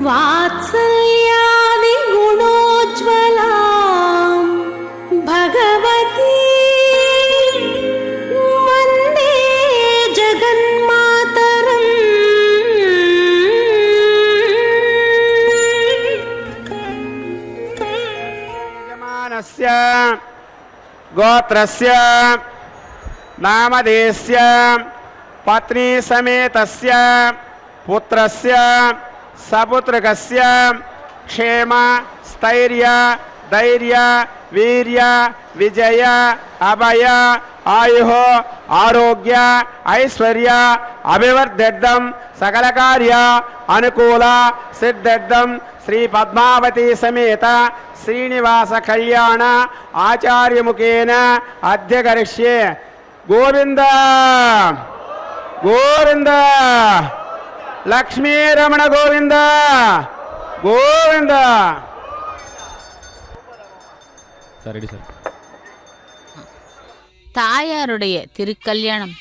வாத்சல்யாதி குணோஜ்வலாம் பகவதி வந்தே ஜகன்மாதரம். யஜமானஸ்ய கோத்ரஸ்ய நாமதேஸ்ய பத்னி சமேதஸ்ய புத்ரஸ்ய சபுத்ரகஸ்ய க்ஷேம ஸ்தைர்ய தைர்ய வீர்ய விஜய அபய ஆயுः ஆரோக்கிய ஐஸ்வர்ய அபிவர்த்தம் சகலகார்ய அனுகூல சித்தம் ஸ்ரீ பத்மாவதி சமேத श्रीनिवास कल्याण आचार्य मुखेन अध्यकरिष्ये. गोविंद गोविंद लक्ष्मी रमण गोविंद गोविंद. சரி சார். தாயாருடைய திருக்கல்யாணம்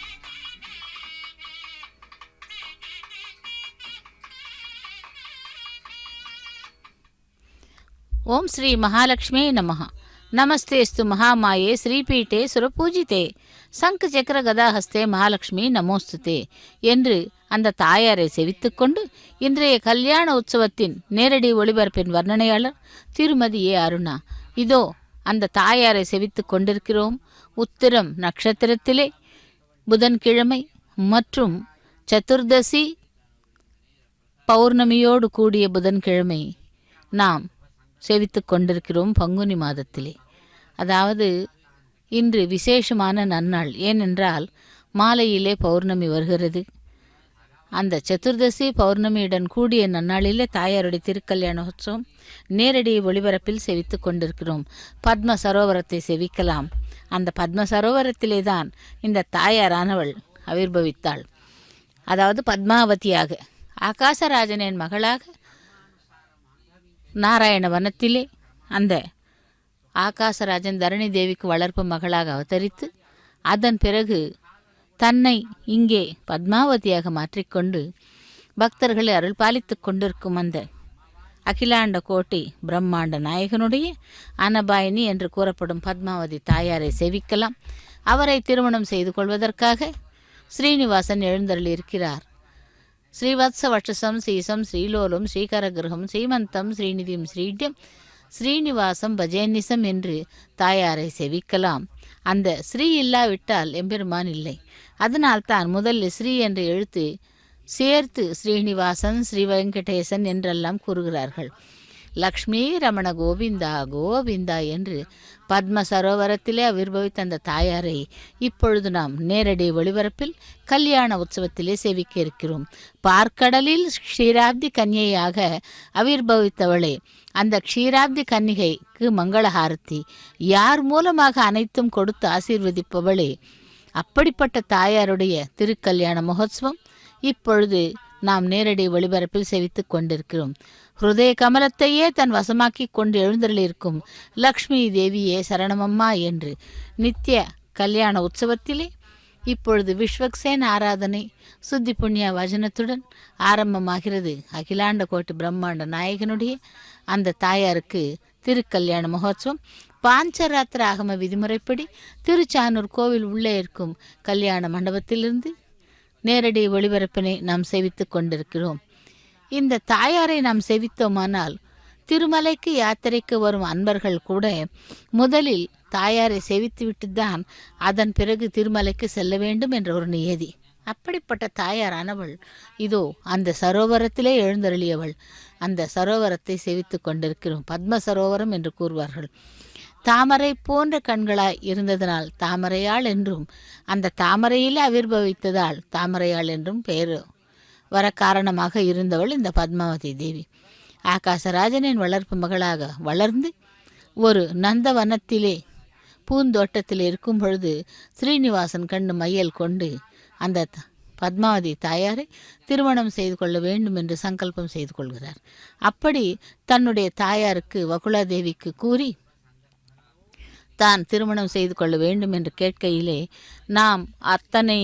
ஓம் ஸ்ரீ மகாலட்சுமி நமஹ. நமஸ்தேஸ்து மகாமாயே ஸ்ரீபீட்டே சுரபூஜிதே சங்கு சக்கர கதாஹஸ்தே மகாலட்சுமி நமோஸ்துதே என்று அந்த தாயாரை செவித்துக்கொண்டு இன்றைய கல்யாண உற்சவத்தின் நேரடி ஒளிபரப்பின் வர்ணனையாளர் திருமதி ஏ அருணா. இதோ அந்த தாயாரை செவித்து கொண்டிருக்கிறோம். உத்திரம் நட்சத்திரத்திலே புதன்கிழமை மற்றும் சதுர்தசி பௌர்ணமியோடு கூடிய புதன்கிழமை நாம் சேவித்து கொண்டிருக்கிறோம். பங்குனி மாதத்திலே, அதாவது இன்று விசேஷமான நன்னாள். ஏனென்றால் மாலையிலே பௌர்ணமி வருகிறது. அந்த சதுர்தசி பௌர்ணமியுடன் கூடிய நன்னாளிலே தாயாருடைய திருக்கல்யாணோற்சவம் நேரடி ஒளிபரப்பில் செவித்து கொண்டிருக்கிறோம். பத்ம சரோவரத்தை செவிக்கலாம். அந்த பத்ம சரோவரத்திலே தான் இந்த தாயாரானவள் ஆவிர்பவித்தாள். அதாவது பத்மாவதியாக, ஆகாசராஜனின் மகளாக நாராயண வனத்திலே அந்த ஆகாசராஜன் தரணி தேவிக்கு வளர்ப்பு மகளாக அவதரித்து அதன் பிறகு தன்னை இங்கே பத்மாவதியாக மாற்றிக்கொண்டு பக்தர்களை அருள் பாலித்து கொண்டிருக்கும் அந்த அகிலாண்ட கோட்டி பிரம்மாண்ட நாயகனுடைய அனபாயினி என்று கூறப்படும் பத்மாவதி தாயாரை சேவிக்கலாம். அவரை திருமணம் செய்து கொள்வதற்காக ஸ்ரீனிவாசன் எழுந்தருளியிருக்கிறார். ஸ்ரீவத்ச வட்சசம் ஸ்ரீசம் ஸ்ரீலோலம் ஸ்ரீகரகிரகம் ஸ்ரீமந்தம் ஸ்ரீநிதியும் ஸ்ரீட்யம் ஸ்ரீனிவாசம் பஜேநிசம் என்று தாயாரை செவிக்கலாம். அந்த ஸ்ரீ இல்லாவிட்டால் எம்பெருமான் இல்லை. அதனால்தான் முதலில் ஸ்ரீ என்ற எழுத்து சேர்த்து ஸ்ரீனிவாசன் ஸ்ரீ வெங்கடேசன் என்றெல்லாம் கூறுகிறார்கள். லக்ஷ்மி ரமண கோவிந்தா கோவிந்தா என்று பத்ம சரோவரத்திலே ஆவிர்பவித்த அந்த தாயாரை இப்பொழுது நாம் நேரடி ஒளிபரப்பில் கல்யாண உற்சவத்திலே சேவிக்க இருக்கிறோம். பார்க்கடலில் க்ஷீராப்தி கன்னியாக ஆவிர்பவித்தவளே, அந்த க்ஷீராப்தி கன்னிகைக்கு மங்களஹாரத்தி, யார் மூலமாக அனைத்தும் கொடுத்து ஆசீர்வதிப்பவளே, அப்படிப்பட்ட தாயாருடைய திருக்கல்யாண மகோத்சவம் இப்பொழுது நாம் நேரடி ஒளிபரப்பில் செவித்து கொண்டிருக்கிறோம். ஹிருதய கமலத்தையே தன் வசமாக்கி கொண்டு எழுந்தருளிருக்கும் லக்ஷ்மி தேவியே சரணமம்மா என்று நித்திய கல்யாண உற்சவத்திலே இப்பொழுது விஸ்வக்சேன் ஆராதனை சுத்தி புண்ணிய வசனத்துடன் ஆரம்பமாகிறது. அகிலாண்ட கோட்டி பிரம்மாண்ட நாயகனுடைய அந்த தாயாருக்கு திருக்கல்யாண மகோத்சவம் பாஞ்சராத்திர ஆகம விதிமுறைப்படி திருச்சானூர் கோவில் உள்ளே இருக்கும் கல்யாண மண்டபத்திலிருந்து நேரடி ஒளிபரப்பினை நாம் சேவித்து கொண்டிருக்கிறோம். இந்த தாயாரை நாம் சேவித்தோமானால் திருமலைக்கு யாத்திரைக்கு வரும் அன்பர்கள் கூட முதலில் தாயாரை சேவித்துவிட்டு தான் அதன் பிறகு திருமலைக்கு செல்ல வேண்டும் என்ற ஒரு நியதி. அப்படிப்பட்ட தாயாரானவள் இதோ அந்த சரோவரத்திலே எழுந்தருளியவள். அந்த சரோவரத்தை சேவித்து கொண்டிருக்கிறோம். பத்ம சரோவரம் என்று கூறுவார்கள். தாமரை போன்ற கண்களாய் இருந்ததனால் தாமரையாள் என்றும், அந்த தாமரையிலே ஆவிர்பவித்ததால் தாமரையாள் என்றும் பெயர் வர காரணமாக இருந்தவள் இந்த பத்மாவதி தேவி. ஆகாசராஜனின் வளர்ப்பு மகளாக வளர்ந்து ஒரு நந்தவனத்திலே பூந்தோட்டத்தில் இருக்கும் பொழுது ஸ்ரீனிவாசன் கண்ணு மையல் கொண்டு அந்த பத்மாவதி தாயாரை திருமணம் செய்து கொள்ள வேண்டும் என்று சங்கல்பம் செய்து கொள்கிறார். அப்படி தன்னுடைய தாயாருக்கு வகுலாதேவிக்கு கூறி தான் திருமணம் செய்து கொள்ள வேண்டும் என்று கேட்கையிலே, நாம் அத்தனை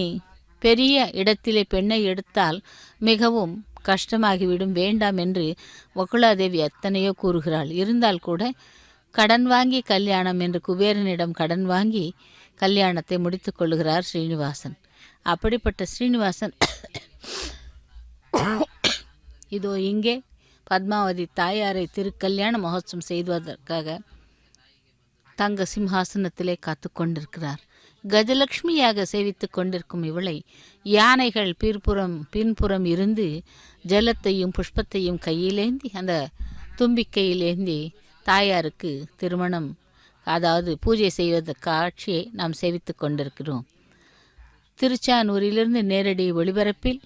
பெரிய இடத்திலே பெண்ணை எடுத்தால் மிகவும் கஷ்டமாகிவிடும், வேண்டாம் என்று வகுலாதேவி எத்தனையோ கூறுகிறாள். இருந்தால் கூட கடன் வாங்கி கல்யாணம் என்று குபேரனிடம் கடன் வாங்கி கல்யாணத்தை முடித்து கொள்ளுகிறார் ஸ்ரீனிவாசன். அப்படிப்பட்ட ஸ்ரீனிவாசன் இதோ இங்கே பத்மாவதி தாயாரை திருக்கல்யாண மகோத்சவம் செய்வதற்காக தங்க சிம்ஹாசனத்திலே காத்து கொண்டிருக்கிறார். கஜலட்சுமியாக சேவித்து கொண்டிருக்கும் இவளை யானைகள் பின்புறம் இருந்து ஜலத்தையும் புஷ்பத்தையும் கையிலேந்தி அந்த தும்பிக்கையிலேந்தி தாயாருக்கு திருமணம், அதாவது பூஜை செய்வத காட்சியை நாம் சேவித்து கொண்டிருக்கிறோம். திருச்சானூரிலிருந்து நேரடி ஒளிபரப்பில்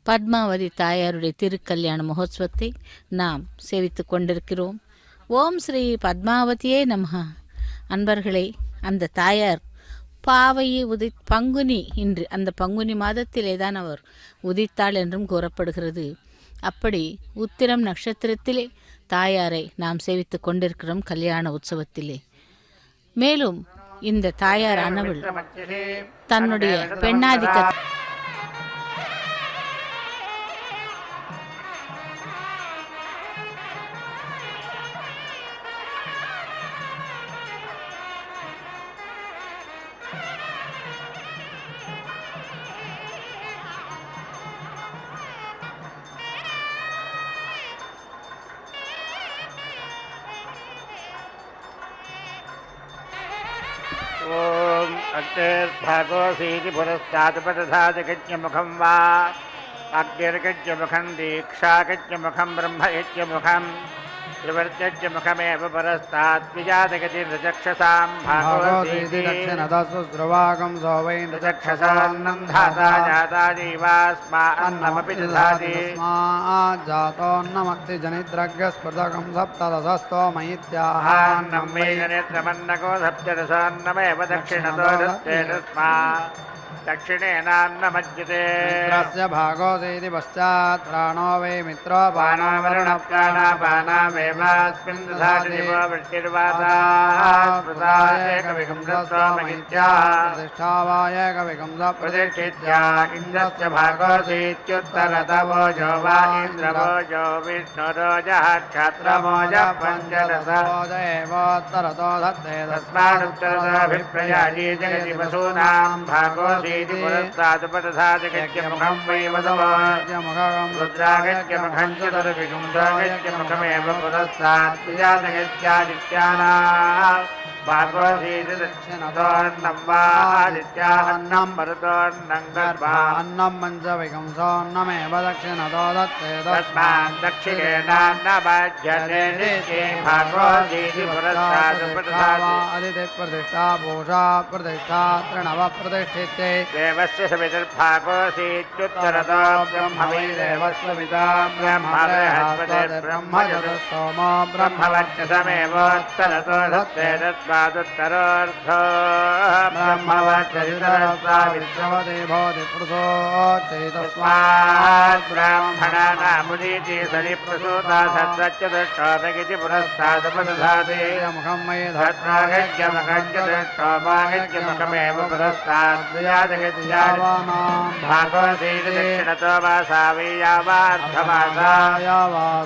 பத்மாவதி தாயாருடைய திருக்கல்யாண மகோத்சவத்தை நாம் சேவித்து கொண்டிருக்கிறோம். ஓம் ஸ்ரீ பத்மாவதியே நமஹ. அன்பர்களே, அந்த தாயார் பாவையை பங்குனி, இன்று அந்த பங்குனி மாதத்திலே தான் அவர் உதித்தாள் என்றும் கூறப்படுகிறது. அப்படி உத்திரம் நட்சத்திரத்திலே தாயாரை நாம் சேவித்து கொண்டிருக்கிறோம் கல்யாண உற்சவத்திலே. மேலும் இந்த தாயார் ஆனவள் தன்னுடைய பெண்ணாதிக்க ओम अग्निर्भागोऽसीति पुरस्तादुपदधादिगज्ञमुखं वा अग्निर्गज्ञमुखं दीक्षागज्ञमुखं ब्रह्मयज्ञमुखं त्रिवर्त्यज्ञमुखमेव पुरस्तात् विजातगतिर्चक्षसां भागोऽसीति दक्षिणदस्वस्रवागं सौवैन्द्रचक्षसान्नं धाता जाता जीवास्मा अन्नमपि दधाति जातोन्नमक्ति जनिद्रग्यस्पृतकं सप्तदशस्तोमयित्याह अन्नं मे जनित्रमन्नको सप्तदशान्नमेव दक्षिणतो दत्ते तस्मात् दक्षिणेनान्नमज्यते मित्रस्य भागोऽसीति पश्चात् प्राणो वै मित्रो पानावरुणप्राणापानामेवास्मिन् दधाति दिवो वृष्टिर्वाताः प्रतिष्ठा वा एकविकंस प्रतिष्ठित्या इन्द्रस्य भागोऽसीत्युत्तरतवोजो वा इन्द्रवोजो विष्णुरोजः क्षत्रमोजः पञ्चदश एवोत्तरतो धत्ते तस्मादुत्तरतोऽभिप्रयाजी जगति वसूनां भागोऽसीति पुरस्तादुपदधादिगज्ञमुखं वै वदवो रुद्रागज्ञमुखं चतुर्विगुंसागज्ञमुखमेव पुरस्तात् विजातगत्यादित्यानां भागवतीति दक्षिणतोऽन्नं वा आदित्यान्नं मरुतोऽन्नं गर्भा अन्नं पञ्चविकंसोऽन्नमेव दक्षिणतो दत्ते तस्मात् दक्षिणेनान्नमज्यते नित्ये भागवतीति पुरस्तादुपदधाति अदितिप्रतिष्ठा पूषा प्रतिष्ठा तृणव प्रतिष्ठिते देवस्य सवितुर्भागोऽसीत्युत्तरतो ब्रह्म वै देवस्य पिता ब्रह्म बृहस्पतिर्ब्रह्म चतुस्तोमो ब्रह्मवर्चसमेवोत्तरतो धत्ते तस्मादुत्तरोऽर्धो ब्रह्मवर्चसितरस्वाविद्रवते भवति पृथोच्चै तस्मात् ब्राह्मणानामुदीति सरिप्रसूता सत्रच्चतुष्टोमगिति पुरस्तादुपदधाति मुखं मयि धत्रागज्ञमुखं चतुष्टोमागज्ञमुखमेव पुरस्तात् भागवतीति दक्षिणतो मासा वैयावार्धमासा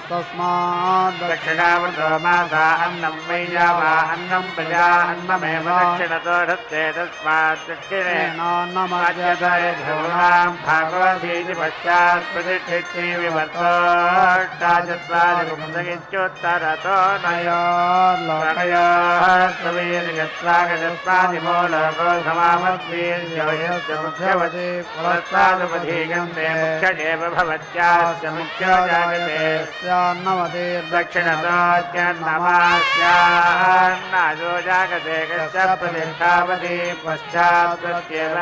तस्मात् दक्षिणावृतो मासा अन्नं वैयावा अन्नं प्रजा अन्नमेव दक्षिणतो धत्ते तस्मात् दक्षिणेनान्नमज्यतैर्भूनां भागवतीति पश्चात् प्रतिष्ठिते विवर्तोऽष्टाचत्वारिपुंसगित्युत्तरतो नयोर्लोकयोः सवीर्यस्वागतस्वादिमो लोको समामद्वीर्यो यस्य मुख्यवति पुरस्तादुपधीयन्ते मुख्यदेव भवत्यास्य मुख्यो जायते दक्षिणतोऽत्यन्नमास्यान्नादो जागते कस्य प्रतिष्ठापति पश्चात् प्रत्येव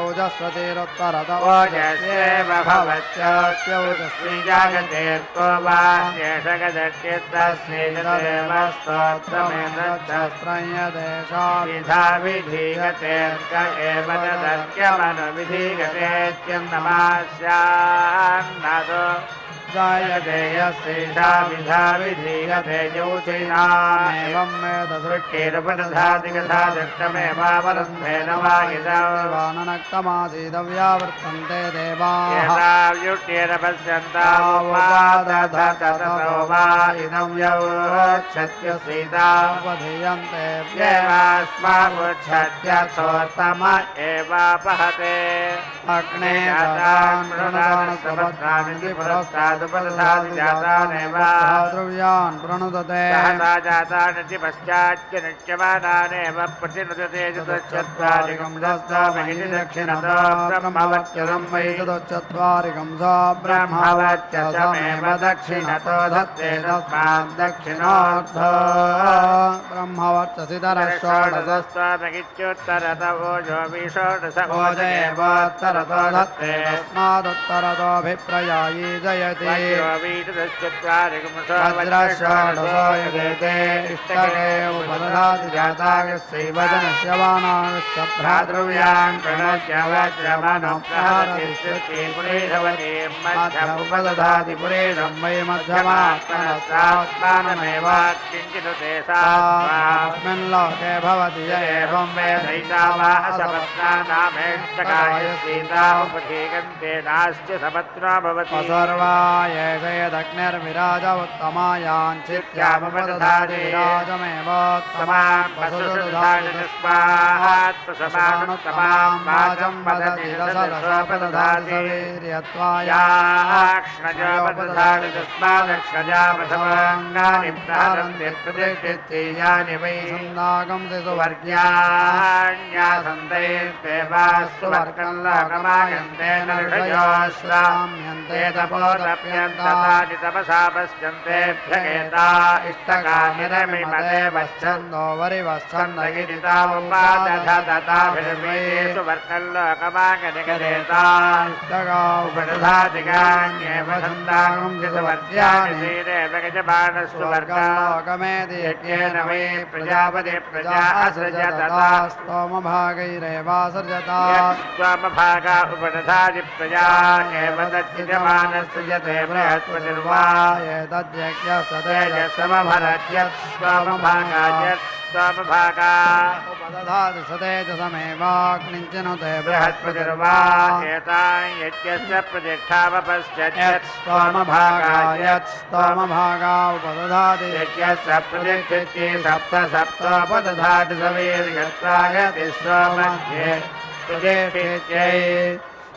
ओजस्वतीरुत्तरत ओजस्येव भवत्यास्य ओजस्वी जागते को वा शेषगदत्यस्तस्यैतदेव स्तोत्रमेतच्छस्त्रय्यदेशा विधा विधीयते एव तदर्क्यमनुविधीयतेत्यन्नमास्यान्नादो जायते यस्यैषा विधा विधीयते योचिनामेवं वेद सृष्टिरुपदधातिकथादृष्टमेवावरुन्धेन वागिदानक्तमासीदव्यावर्तन्ते देवाः वा इदं यौच्छत्य सीता उपधीयन्ते व्यवास्मामुच्छत्यथोत्तम एवापहते अग्ने जातान् प्रणुदानसपत्रानिति पुरस्तादुपदधातिजातानेव द्रव्यान् प्रणुदते सहसा जातानिति पश्चाच्च नित्यमानानेव प्रतिनुदते चतुश्चत्वारिकं दस्तामहिति दक्षिणतो ब्रह्मवत्यदं वै चतुश्चत्वारिकं स ब्रह्मवत्यसमेव दक्षिणतो धत्ते तस्मात् दक्षिणोऽर्धो ब्रह्मवर्चसितरः षोडशस्त्वामगिच्युत्तरतवोजो विषोडश ओजेवोत्तरतो धत्ते तस्मादुत्तरतोऽभिप्रयायी जयति वज्रषोडशो यजेते इष्टके उपदधाति जातागस्यैव जनस्य वानागस्य भ्रातृव्यान् प्रणश्य वज्रमनुप्रहरति सृष्टिपुरेशवती मध्यम उपदधाति पुरेशं वै मध्यमात्मनस्तात्मानमेव किञ्चिदुते अस्मिन् लोके भवति य एवं वेदैता वा असपत्नानामेष्टकाय सीता उपधीयन्ते नास्ति सपत्ना भवति सर्वाय यदग्निर्विराज उत्तमायाञ्चित्यामुपदधाति विराजमेवोत्तमान् वसुदधाति तस्मात् प्रसमानुत्तमां वाचं वदति रसरसोपदधाति सवीर्यत्वायाक्ष्णजोपदधाति तस्मादक्षजामसवाङ्गानि प्रहरन्ति प्रतिष्ठित्यानि वै छन्दागं शिशुवर्ग्यान्यासन्तेस्तेवास्तु वर्गल्लोकमायन्ते नर्षयोश्राम्यन्ते तपोतप्यन्तानि तपसा पश्यन्तेभ्यगेता इष्टकानिरमिमते वश्चन्दो वरिवश्चन्दगिरितामुपादधताभिर्मयेषु वर्गल्लोकमागनिगदेता इष्टका उपदधातिकान्येव छन्दागं शिशुवर्ग्यानि श्रीरेव गजमानस्तु वर्गल्लोकमेति यज्ञेन वै प्रजापति प्रजा असृजतता स्तोमभागैरेवासृजता स्तोमभागा उपदधाति प्रजा एव तज्जमानसृजते बृहस्पतिर्वा एतद्यज्ञस्य तेजसमभरत्यत् स्तोमभागायत् स्तोमभागा उपदधाति सतेजसमेवाग्निञ्चिनुते बृहस्पतिर्वा एतां यज्ञस्य प्रतिष्ठावपश्यत् स्तोमभागायत् स्तोमभागा उपदधाति यज्ञस्य प्रतिष्ठित्यै सप्त सप्तोपदधाति सवीर्यत्वायति स्तोमध्ये प्रतिष्ठित्यै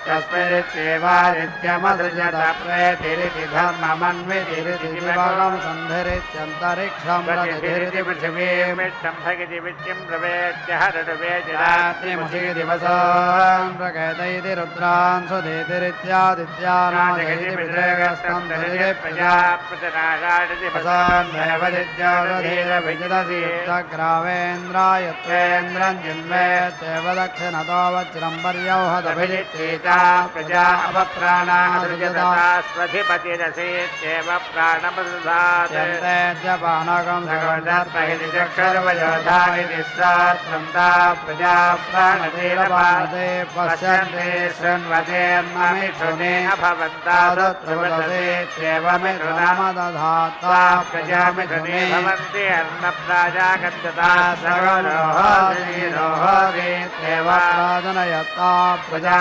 तस्मैरित्येवादित्यमसृजत प्रेतिरिति धर्ममन्वितिरिति विभवं सन्धिरित्यन्तरिक्षं प्रतिधिरिति पृथिवीमिष्टं भगिति विद्यं प्रवेद्य हरडुवेदिरात्रिमुषि दिवसान् प्रकेतैति रुद्रान् सुधीतिरित्यादित्यानाजगिति पितृगस्तं धरिति प्रजापतिनागाडिति वसान् भैवदित्योरधीरभिजितसीतग्रावेन्द्रायत्वेन्द्रं जिन्वेत्येव दक्षिणतो वज्रं पर्यौहदभिजित्तीता प्रजा अपप्राणासृजतास्वधिपतिरसीत्येव प्राणपदधात्यन्तेऽद्यपानकं सगोदर्पहितिचक्षर्वयोधाविति सात्रन्ता प्रजा प्राणतीरपादे पश्यन्ते शृण्वतेर्नमिथुने अभवन्तादत्रुवदसेत्येव मिथुनमदधात्वा प्रजामिथुने भवन्ति अन्नप्राजागच्छता सगरोहोदिरोहोदित्येव प्राजनयत्ता प्रजा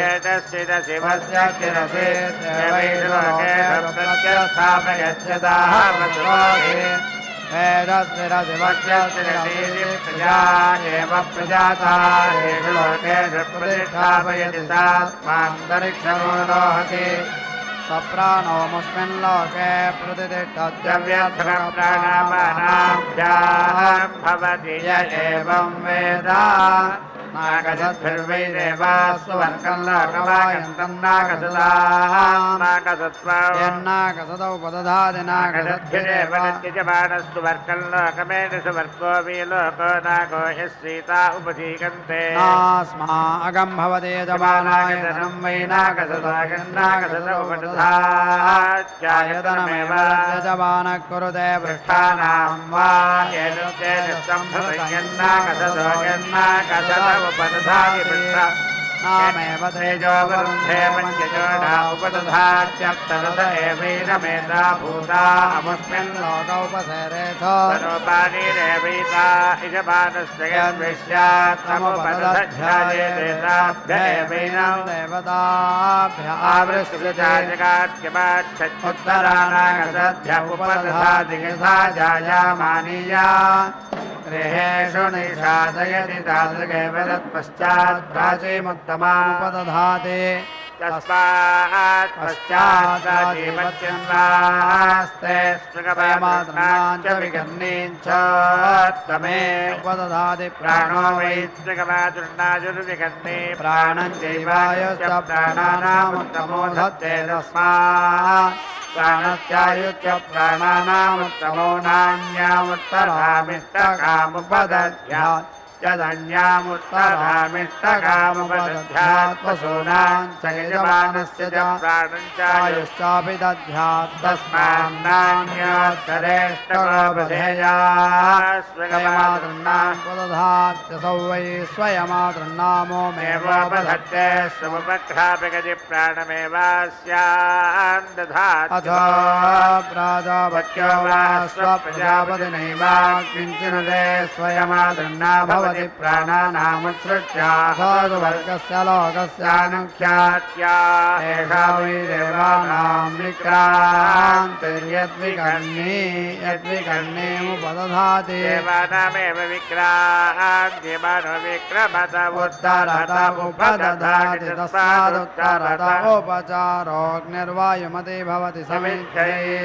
प्रजादानप्रत्यतिष्ठन्तावसुकोऽधिवेदस्थितशिवस्य शिरसि देवैर्लोके प्रत्यस्थापयत्यताः वसुकोऽधि वेदस्थिरशिवस्य शिरसीति प्रजा एव प्रजाता येषु लोकेषु प्रतिष्ठापयति सात्मान्तरिक्षमो दोहति सप्राणोमुस्मिन् लोके प्रतिष्ठत्यव्यर्थप्राणापानाभ्यां भवति य एवं वेद नागसद्भिर्वै देवास्तु वर्गल्लोकवायन्तं नागसदानागसत्वन्नागसदौ पदधाति नागसद्भिरेव नित्यजमानस्तु वर्गल्लोकमेषु वर्गो विलोको नागो यः सीता उपधीयन्ते नास्मा अगं भवति यजमानाय धनं वै नागसदागन्नागसदौ उपदधात्यायतनमेव यजमानः कुरुते पृष्ठानां वा येन सम्भवयन्नागसदो यन्नागसदौ उपदधाति पृष्ठ नामेव तेजोवरुन्धे पञ्चजोषा उपदधात्यप्तरस एवैरमेता भूता अमुष्मिन् लोकोपसेरेथ तनोपानीरेवैता इजमानस्य यद्विष्यात् तमुपदध्यायेतेताभ्य एवैनं देवताभ्य आवृष्टिजाजगात्यमाच्छत्युत्तराणागतभ्य उपदधादिगिधा जायामानीया गृहेषु निषादयति तादृगेव तत्पश्चात् प्राचीमुत्तमामुपदधाति तस्मात् पश्चात् जीवत्यन्वास्ते स्मृगमातृणाञ्च विगन्नीञ्च तमे उपदधाति प्राणो वै स्मृगमातृणाजुर्विगन्ने प्राणं चैवायुश्च प्राणानामुत्तमो धत्ते तस्मात् प्राणस्यायुच्च प्राणानामुत्तमो नान्यामुत्तरामिष्टकामुपदध्यात् यदन्यामुत्तरामिष्टकामुपदध्यात् पशूनां च यजमानस्य च प्राणं चायुश्चापि दध्यात् तस्मान्नान्योत्तरेष्टकोपधेयास्वयमातृन्नामुपदधात्यसौ वै स्वयमातृन्नामोमेवोपधत्ते स्वमुपघ्रापि गति प्राणमेवास्यान् दधाति अथो प्राजापत्यो वा स्वप्रजापतिनैवा किञ्चिनुदे स्वयमातृन्ना भवति प्राणानामुत्सृत्यावर्गस्य लोकस्यानुख्यात्या एषा वै देवानां विक्रान्तिर्यद्विकर्णी यद्विकर्णीमुपदधाति देवानामेव विक्रान्तिमनो विक्रमत उत्तरतमुपदधाति तस्मादुत्तरत उपचारोऽग्निर्वायुमती भवति समिद्धये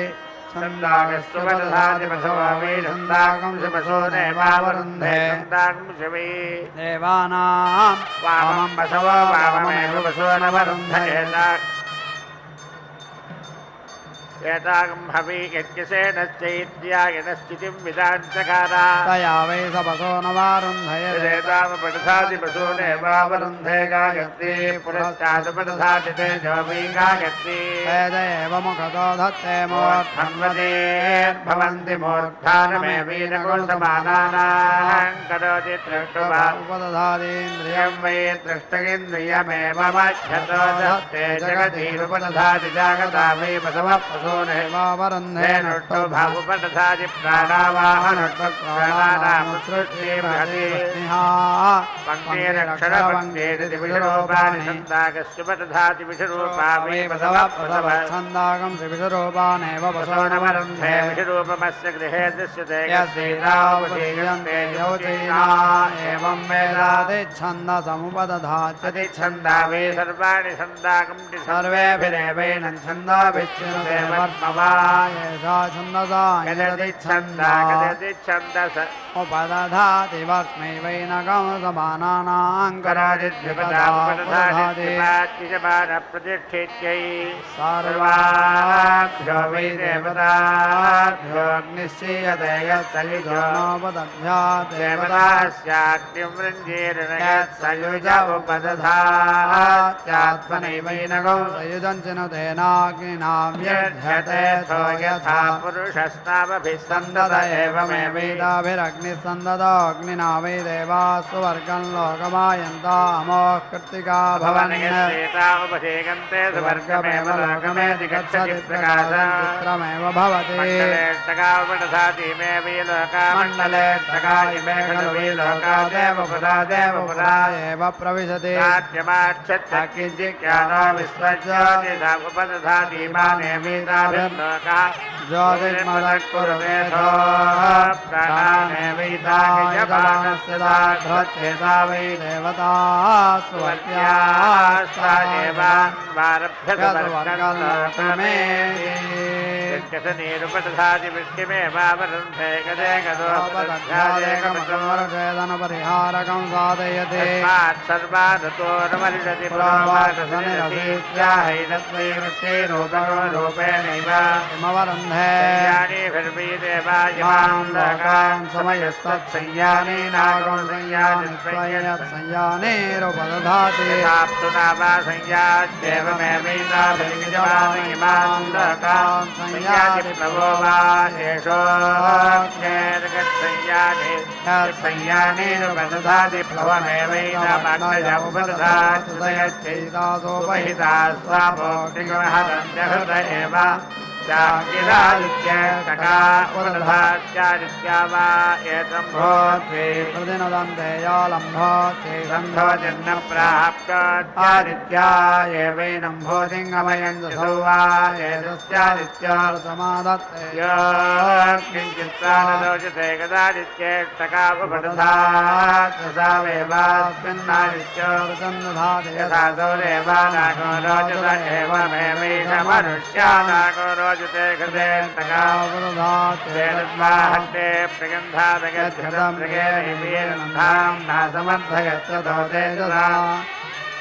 छन्दागस्तुपदधाति पशवो वै छन्दागं शिपशो देवावरुन्धे छन्दागं शिवे देवानां वामं पशवो वाममेव पशो न वरुन्धयेत एतागं हवि यज्ञसेनश्चैत्यायनश्चितिं विदाञ्चकारा तया वै स पशो न वारुन्धयेतावपदधाति पशो देवावरुन्धे गायत्री पुरस्तादुपदधाति तेजो वै गायत्री तेज एव मुखतो धत्ते मोक्षन्वदेर्भवन्ति मोक्षानमेवीनकुलसमानानां करोति तृष्टुवा उपदधातीन्द्रियं वै तृष्टगिन्द्रियमेव मध्यतो धत्ते जगतीरुपदधाति जागता वै पशवः वरुन्धे नुष्टो भावुपदधाति प्राणावाहनुष्टप्राणानामुत्सृष्टिर्भवति पङ्क्तिरक्षरपङ्क्तिरिति विषरूपाणि छन्दागस्युपदधाति विषरूपा वै पशवः पशवः छन्दागं विषरूपाणेव पशो न वरुन्धे विषरूपमस्य गृहे दृश्यते यस्यैतावतीयन्तेजोचैना एवं वेदादिच्छन्दसमुपदधाति छन्दा वै सर्वाणि छन्दागं सर्वेभिरेवैनं छन्दोभिश्चिनुते वर्त्मवायेषा छन्दसा यदिच्छन्दस उपदधाति वर्त्मै वैनकं समानानां करोदिद्विपदापदधाति सर्वाभ्यो वै देवताभ्योऽग्निश्चीयते यत्सयुजो नोपदध्यात् देवतास्याग्निं वृञ्जीर्न यत्सयुज उपदधात्यात्मनैवैनकौ सयुजं चिनुतेनाग्निनां यध्यते थो यथा पुरुषस्नामभिस्सन्दत एवमेवैताभिरग्निस्सन्दतो अग्निना वै देवास्तु वर्गं लोकमायन्तामोः कृत्तिका भवन्येतामुपसेगन्ते सुवर्गमेव लोकमेति गच्छति प्रकाशमेव भवति मण्डलेष्टकावपदधाति मे वै लोका मण्डलेष्टका इमे खलु वै लोका देवपुरा देवपुरा एव प्रविशति नाट्यमाच्छत्य किञ्चिज्ञानो विश्वज्योतिषा उपदधाति माने वीताभिर्लोका ज्योतिर्मदकुरुवेधो प्राणानेवैतायजमानस्य दाघ्रत्येता वै देवता स्वर्ग्यास्ता एवान्वारभ्यतवर्गलोकमे यज्ञसनीरुपदधाति वृष्टिमेवावरुन्धे गदे गदोपदध्यादेकमकमरषेदनपरिहारकं साधयते सर्वादतोरमरिषति प्रोवाचसनिरसीत्याहैनत्वै वृष्टिरूपको रूपेण हिमवरुन्धे संयानेभिर्वीदेवायमान् लोकान् समयस्तत्संयाने नागो संयानि संयानेरुपदधाति वा संयाद्येवमेवैताभिर्यजमानयिमान् लोकान् संयाति प्लवो वा एषोऽग्नेर्गच्छंयाने संयानेरुपदधाति प्लवमेवैतामग्नयमुपदधाति सुदयच्छैदासोपहिता स्वाभोक्तिगमहरन्त्यहृत एव चाकिरादित्यका उदधात्यादित्या वा एतं भोत्वे प्रतिनदन्तेयालम्भोत्ते सन्धोजन्न प्राप्त्यादित्या एवैनं भोतिङ्गमयञ्जसौ वा एतस्यादित्यार्थमादत्ते किञ्चित्प्राणलोचते कदादित्येष्टका उपदधात् सा वेवास्मिन्नादित्यो प्रसन्नधाति यथा सौरेवानागो रोचत एवमेवैषमनुष्यानागो रोचते कृतेऽन्तका वेदस्वाहत्ते प्रगन्धादगच्छतं प्रगेणीवीरन्धां नासमर्थयत्ततो तेजसा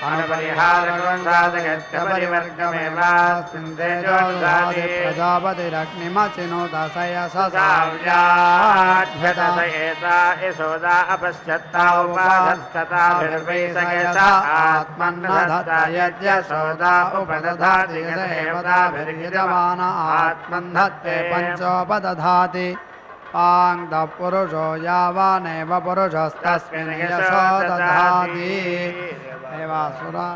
अनुपरिहारगन्धादगच्छ परिवर्गमेवास्मिन् तेजोदधाति प्रजापतिरग्निमचिनो दशय ससाव्याढ्यतस एता यशोदा अपश्यत्ता उपाधत्तताभिर्वैसयसा आत्मन्नधत्ता यज्ञसोदा उपदधाति गतहेवताभिर्यजमान आत्मन्धत्ते पञ्चोपदधाति पाङ्गपुरुषो यावानेव पुरुषस्तस्मिन् यशो दधाति देवासुरा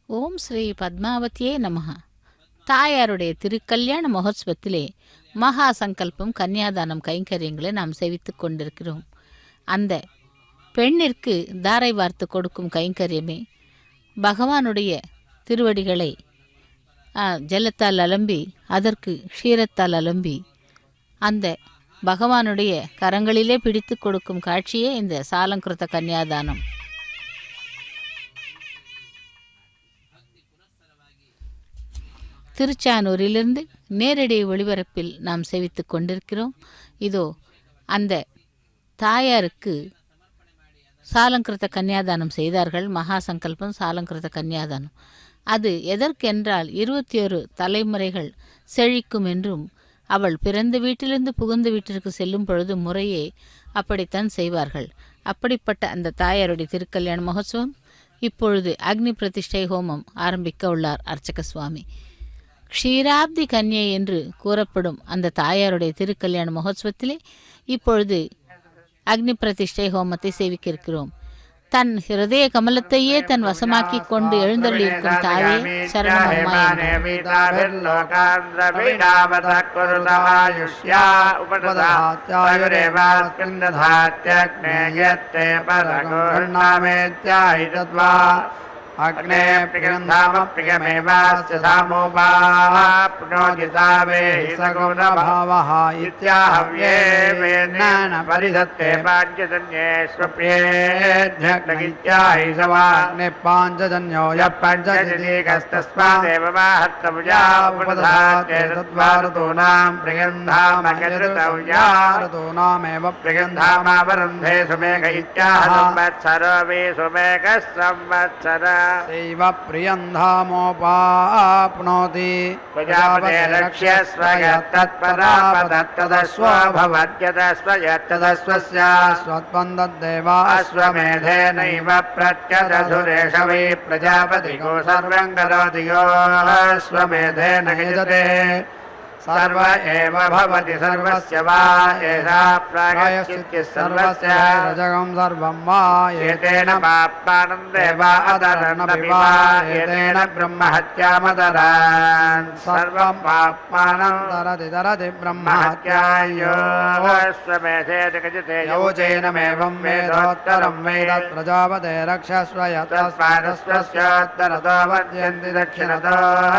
ஓம் ஸ்ரீ பத்மாவதியே நமஹ. தாயாருடைய திருக்கல்யாண மகோத்சவத்திலே மகா சங்கல்பம் கன்னியாதானம் கைங்கரியங்களை நாம் சேவித்துக் கொண்டிருக்கிறோம். அந்த பெண்ணிற்கு தாரை வார்த்து கொடுக்கும் கைங்கரியமே பகவானுடைய திருவடிகளை ஜலத்தால் அலம்பி அதற்கு க்ஷீரத்தால் அலம்பி அந்த பகவானுடைய கரங்களிலே பிடித்து கொடுக்கும் காட்சியே இந்த சாலங்கிருத கன்னியாதானம். திருச்சானூரிலிருந்து நேரடி ஒளிபரப்பில் நாம் சேவித்து கொண்டிருக்கிறோம். இதோ அந்த தாயாருக்கு சாலங்கிருத கன்னியாதானம் செய்தார்கள். மகா சங்கல்பம் சாலங்கிருத கன்னியாதானம். அது எதற்கென்றால் 21 தலைமுறைகள் செழிக்கும் என்றும் அவள் பிறந்த வீட்டிலிருந்து புகுந்த வீட்டிற்கு செல்லும் பொழுது முறையே அப்படித்தான் செய்வார்கள். அப்படிப்பட்ட அந்த தாயாருடைய திருக்கல்யாண மகோத்சவம் இப்பொழுது அக்னி பிரதிஷ்டை ஹோமம் ஆரம்பிக்க உள்ளார் அர்ச்சக சுவாமி. க்ஷீராப்தி கன்யை என்று கூறப்படும் அந்த தாயாருடைய திருக்கல்யாண மகோத்சவத்திலே இப்பொழுது அக்னி பிரதிஷ்டை ஹோமத்தை சேவிக்க இருக்கிறோம். தன் ஹிருதய கமலத்தையே தன் வசமாக்கி கொண்டு எழுந்தள்ளியிருக்கும் தாயே சரணம் அம்மா. अग्ने प्रियन्धाम प्रियमेवास्य सामोपाप्नोति सावेहि सगुणभावः इत्याहव्ये वेदेन परिधत्ते पाञ्चजन्ये स्वप्येऽध्यग्नगित्याहि सवाग्ने पाञ्चजन्यो यः पञ्चजलीकस्तस्मादेव माहत्तव्या उपदधाते तद्वारतूनां प्रियन्धामकृतव्या ऋतूनामेव प्रियन्धामावरुन्धे सुमेघ इत्याह संवत्सरो वि सुमेघः संवत्सर दैव प्रियन्धामोपाप्नोति प्रजापतेरक्ष्यस्व यत्तत्परापदत्तदस्व भवत्यदस्व यत्तदस्वस्यास्वत्पन्दद्देवाश्वमेधेनैव प्रत्यदधुरेष वै प्रजापतिको सर्वं करोति यो अश्वमेधेन यजते सर्व एव भवति सर्वस्य वा एषा प्रागच्छित्तिः सर्वस्य रजगं सर्वं वा एतेन पाप्मानं देवा अदरनपि वा एतेन ब्रह्महत्यामदरान् सर्वं पाप्मानं तरति ब्रह्महत्यायो स्वमेधेन गजते योजेनमेवं वेदोत्तरं वेद प्रजापते रक्षस्व यतस्मादस्वस्योत्तरतो वद्यन्ति दक्षिणतो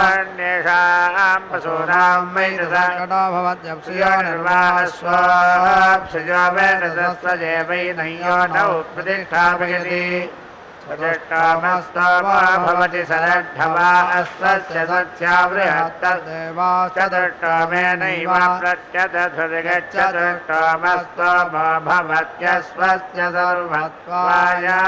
अन्येषां पशूनां वै कटो भवत्यप्सुयो निर्वास्वाप्सुयो वेदस्वजेवैनयो नौ प्रतिष्ठापयति प्रतिष्ठामस्तवा भवति सदड्ढवा अश्वस्य सत्यावृहत्तदेवा चतुष्टमेनैव प्रत्यदधुर्गच्छतुष्टमस्तमा भवत्यश्वस्य सर्वत्वाया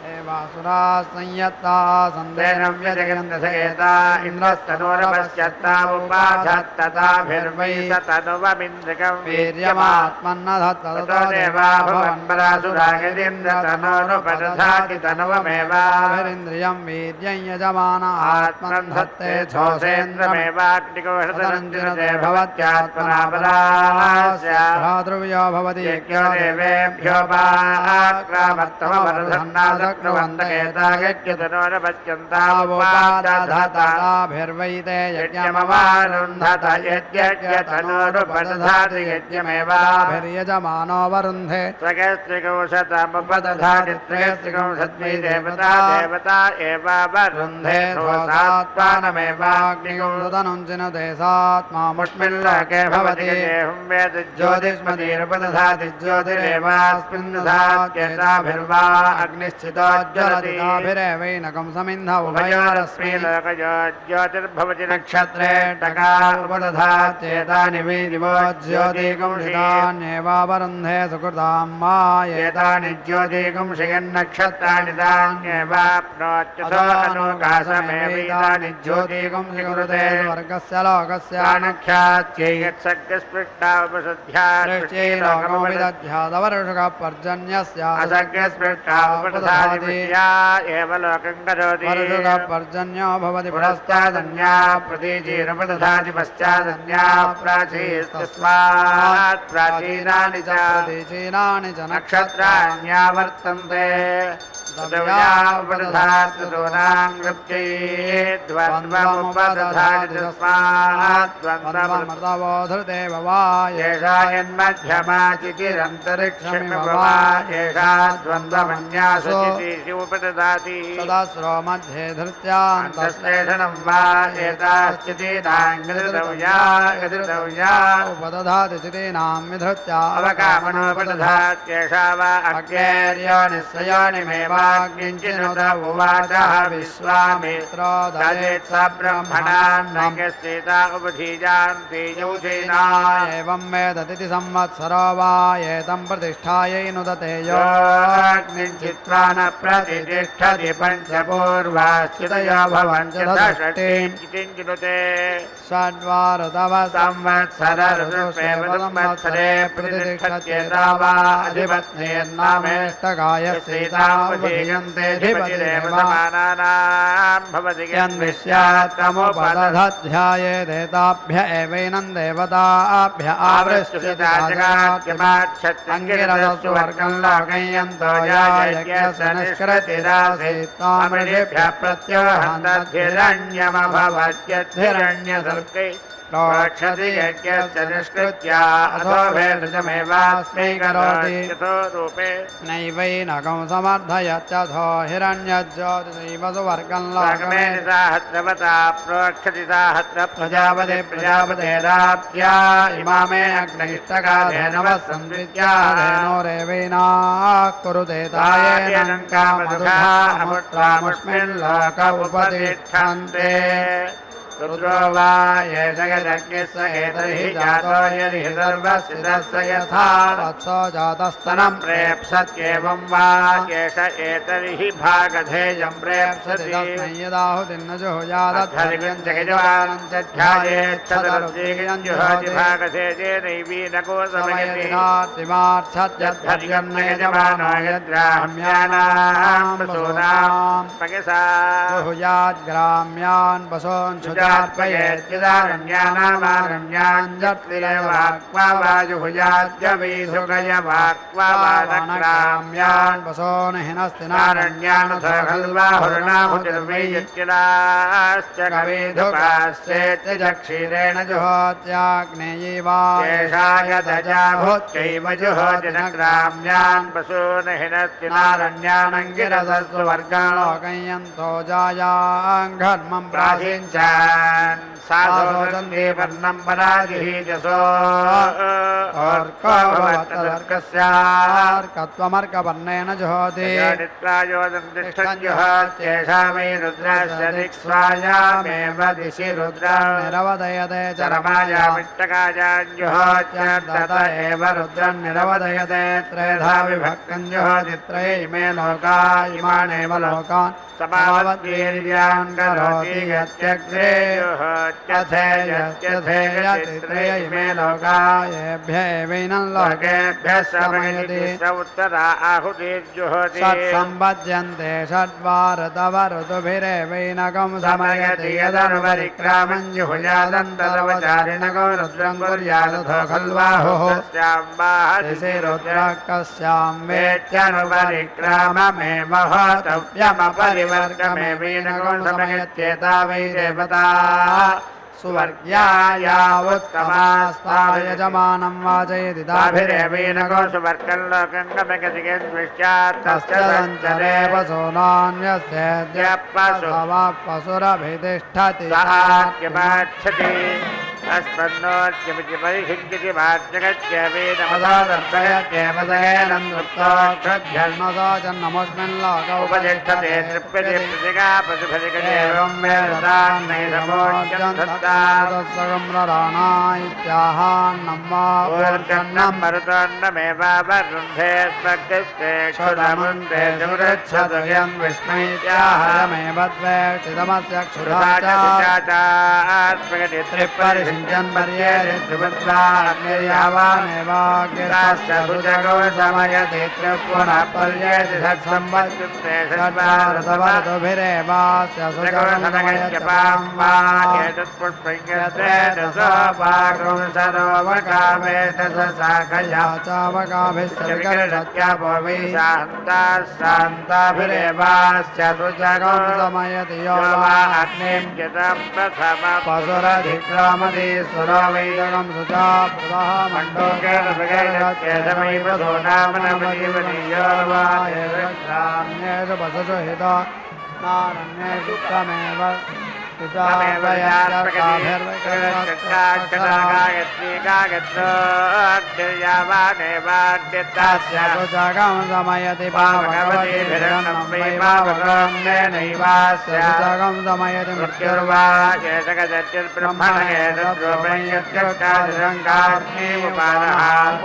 एवासुरा संयत्ता सन्देनं व्यजगन्धसेता इन्द्रस्तनोरपश्यत्ता उपाधत्तताभिर्वै सतनुवमिन्द्रिकं वीर्यमात्मन्नधत्ततो देवा भवन्परासुरा यदिन्द्रतनोरुपदधाति तनुवमेवाभिरिन्द्रियं वीर्यं यजमान आत्मन् धत्ते छोसेन्द्रमेवाग्निकोशतरञ्जिनते भवत्यात्मना परास्य भ्रातृव्यो भवति यज्ञो देवेभ्यो वाक्रामत्तमवरधन्नाद भिर्वैते यज्ञमवारुन्धत यज्ञतनोरुपदधाति यज्ञमेवाभिर्यजमानो वरुन्धे त्रयस्त्रिकंशतमुपदधाति त्रयस्त्रिकंशद्वै देवता देवता एवावरुन्धे सोऽसात्मानमेवाग्निकंसतनुञ्चिनते सात्मामुष्मिल्लोके भवति देहं वेद ज्योतिष्मतीरुपदधाति ज्योतिरेवास्मिन् दधात्येताभिर्वा अग्निश्चितो ज्वलतिभिरेवैनकं समिन्ध उभयोरस्मै ज्योतिर्भवति नक्षत्रे टका उपदधात्येतानि वै दिवो ज्योतिगुंषितान्येवावरुन्धे सुकृतां मा एतानि ज्योतिगुंषयन्नक्षत्राणि तान्येवाप्नोत्यथो अनोकाशमेवैतानि ज्योतिगुंषिकुरुते स्वर्गस्य लोकस्य आनख्यात्यै यत्सर्गस्पृष्टावपसध्या दृष्ट्यै लोकमविदध्यादवर्षुकपर्जन्यस्य असर्गस्पृष्टा एव लोकं करोति पर्जन्यो भवति पुरस्तादन्या प्रतीचीरपदधाति पश्चादन्या प्राचीस्तस्मात् प्राचीनानि च प्रतीचीनानि च नक्षत्राण्या वर्तन्ते द्वन्द्वमुपदधातितस्माद्वन्द्वमृतवोधृदेव वा येषा यन्मध्यमाचितिरन्तरिक्षमिव वा येषा द्वन्द्वमन्यासो सदास्रो मध्ये धृत्यान्तश्लेषणं वा एताश्चितीनाङ्गृतव्या उपदधाति चितीनां विधृत्या अवकामनोपदधात्येषा वा अग्नेर्यो निश्चयोनिमेवाग्निञ्चिनुत उवाचः विश्वामित्रो ददेत् स ब्रह्मणान्नङ्गस्येता उपधीजान्ति यौधेना एवं वेदतिथि संवत्सरो वा एतं प्रतिष्ठायै नुदते योऽग्निञ्चित्वा न प्रतिष्ठति पञ्चपूर्वाश्चितयो भवन्ति षष्ठीञ्चिनुते षड्वारुतव संवत्सर ऋतुष्वेव संवत्सरे प्रतिष्ठत्येता वा अधिपत्नेर्नामेष्टकाय सीता उपधीयन्तेऽधिपतिदेवमानानां भवति यन्विष्यात्तमुपदधध्यायेदेताभ्य एवैनं देवताभ्य आवृष्टिताजगात्यमाच्छत्तङ्गिरदस्सु वर्गं लोकयन्तो यायज्ञस्य निष्कृतिरासीत् तामृषेभ्यः प्रत्योहन्तद्धिरण्यमभवत्यद्धिरण्यसर्गे प्रोक्षति यज्ञस्य निष्कृत्या अथो भेषजमेवास्मै करोति रूपे नैवैनकं समर्थयत्यथो हिरण्यज्योतिषैव सुवर्गं लोकमेताहत्रवता प्रोक्षति ताहत्र प्रजापते प्रजापतेराप्त्या इमामे अग्निष्टकाधेनवः संविद्याधेनोरेवैनाः कुरुते तायेनं कामधुः अमुष्ट्रामुष्मिल्लोक उपतिष्ठन्ते रुद्रो वा येष यज्ञस्य एतर्हि जातो यदि सर्वसिद्धस्य यथा वत्सो जातस्तनं प्रेप्सत्येवं वा एष एतर्हि भागधेयं प्रेप्सति तस्मै यदाहुतिन्न जुहुयादद्धर्यं च यजमानं च ध्यायेच्छतरुद्रीगिनं जुहोति भागधेयेनैवीनको समयतिनार्तिमार्च्छत्यद्धर्यं न यजमानो यद्ग्राम्याणां पशूनां पयसा जुहुयाद्ग्राम्यान् पशून् ्यानामारण्याञ्जत्विरवाक्वा वाजुहुयाद्यवीधुगयवाक्वावानग्राम्यान् वसोन हिनस्ति नारण्यानुथर्हल्वाहुर्णाहुतिर्वैयत्यलाश्च कवीधुकाश्चेत्य क्षीरेण जुहोत्याग्नेयी वा येषाय दजा भूत्यैव जुहोति न ग्राम्यान् वसून हिनस्ति नारण्यानङ्गिरसस्सु वर्गान् लोकयन्तो जायाङ्घर्मं प्राचीञ्च साधोदन्ते वर्णं पराजिहीजसो अर्को भवत्तदर्कस्यार्कत्वमर्कवर्णेन जुहोति नित्रायोदन्तिष्ठन् जुहोत्येषा वै रुद्रस्य दिक्स्वायामेव दिशि रुद्रं निरवदयते च रमायामिट्टकायान् जुहोत्यर्दत एव रुद्रं निरवदयते त्रेधा विभक्तं जुहोति त्रय इमे लोका इमानेव लोकान् समावद्वीर्यान् करोति यत्यग्रे युहोत्यथेयत्यथेयतित्रय इमे लोका येभ्य एवैनं लोकेभ्यः समयति स उत्तरा आहुतिर्जुहोति षट्सम्पद्यन्ते षड्वारतव ऋतुभिरेवैनकं समयति यदनुपरिक्रामं जुहुयादन्तरवचारिणको रुद्रं कुर्यादथो खल्वाहुः तस्यां रुद्रः कस्यां वेत्यनुपरिक्राममेव होतव्यमपरिवर्गमेवैनकं समयत्येता वै देवता सुवर्ग्यायावुत्तमास्ताय यजमानं वाचयति ताभिरेवैनको सुवर्गं लोकं गमगतिगेन्द्विष्यात् तस्य सञ्चरे पशूनान्यस्तेऽद्यपशुरभितिष्ठति सहाक्यमाच्छति अस्मन्नोर्यमिति भार्जगत्यवेदमदादर्पयत्येवसेनं नृप्तोक्षध्यन्मसो च नमस्मिन् लोक उपतिष्ठते तृप्यते प्रतिगा पशुभजिगदेवं वेदतान्नैधमोज्यं दत्तादस्सगम्रराणा इत्याहान्नं वा ऊर्जन्नं मरुतोन्नमेवावरुन्धे स्वग्निस्ते क्षुरमुन्ते सुवृच्छतु यं विस्मैत्याहरमेव द्वेष्टितमस्य क्षुधा च त्रिपरिषि निर्यावानेवाग्यस्य सुजगो समयति त्रिपुनः पर्येति षट्संवत्सुते षट्वारसवरदुभिरेवास्य सुजगो समयति पाम्बा एतत्पुष्पयत्रे दशोपागं सरोवकामेत शाखया चावकाभिश्च विकर्षत्यापवै शान्ताभिरेवास्य सुजगो समयति यो वा अग्निं चितं प्रथम पशुरधिक्रामति सुरो वैदकं सुचा प्रदः मण्डोकेन विकर्षत्येषमैव सोनामनमजीवनीयो वा एतग्राम्येषु पशुषु हितो नारण्येषु तमेव समयति पावकवतीभिरन्नैवास्यगं समयति मृत्युर्वा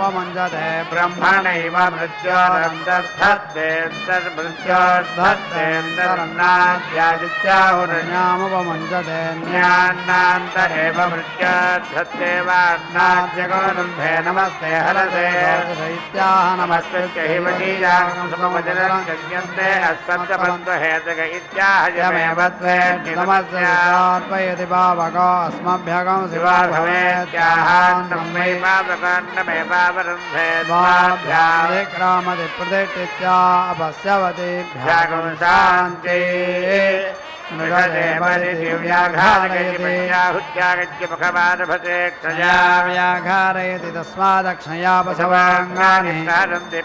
उपमञ्जते ब्रह्मणैव मृत्योर्धत्तेन्द्रन्नाद्यादित्याहुरण्यामुपमञ्जते न्यान्नान्त एव मृत्योद्धत्तेवान्नाद्यगोरुन्धे नमस्ते हरसे इत्याह नमस्कृत्य हिमजीयागन्ते अस्मत्कबन्धुहेतुक इत्याह यमेव त्वेति नमस्ते अर्पयति पावको अस्मभ्यगं शिवा भवेत्याहान्नमेवावरुन्धे स्वाभ्याधिक्रामति प्रतिष्ठित्या अपश्यवतीभ्यागं शान्ति व्याघारयति मुखमारभते क्षया व्याघारयति तस्मादक्षया पशवाङ्गानि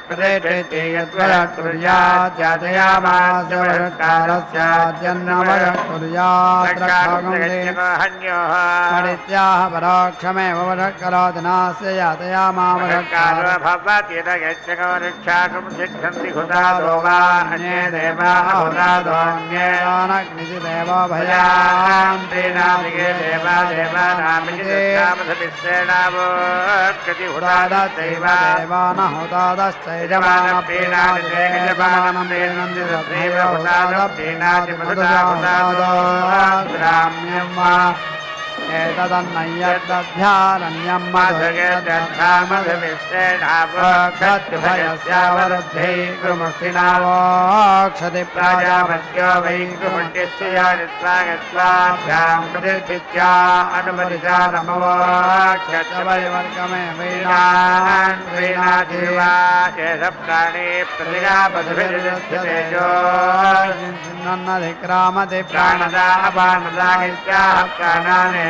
प्रतिष्ठिते यद्वरत्कुर्याद्यातयामास्यवरत्कारस्याद्यन्नवरत्कुर्यात्याह परोक्षमेव वरत्करोति नास्य यातयामावरत्कारो भवति यज्ञगोरक्षाकं सिद्धन्ति हुतादो वा अन्ये देवाः हुतादोऽन्ये देवा भयां प्रीणादिगे देवा देवानामिषेणावोक्ति हुतादस्यैवा देवान हुतादश्चैजमानं प्रीणादिते यजमानं प्रीणन्ति तथैव हुताद प्रीणाति मधुजा हुतादो ग्राम्यं वा एतदन्नय्यद्दध्यारण्यं मधुगेद्दध्यामधुविश्रेणावोक्षत्युभयस्यावरुद्धै कृमुष्टिनावोक्षति प्राजापत्यो वै कृमुष्टिस्यादित्वागत्वाभ्यां प्रतिष्ठित्या अनुपरिचा नमवोक्षत्वैवर्गमे वैनान् प्रीणाति वा एष प्राणे प्रतिगापधुभिर्युध्यतेजो नन्नधिक्रामति प्राणदा अपानदा इत्याह प्राणाने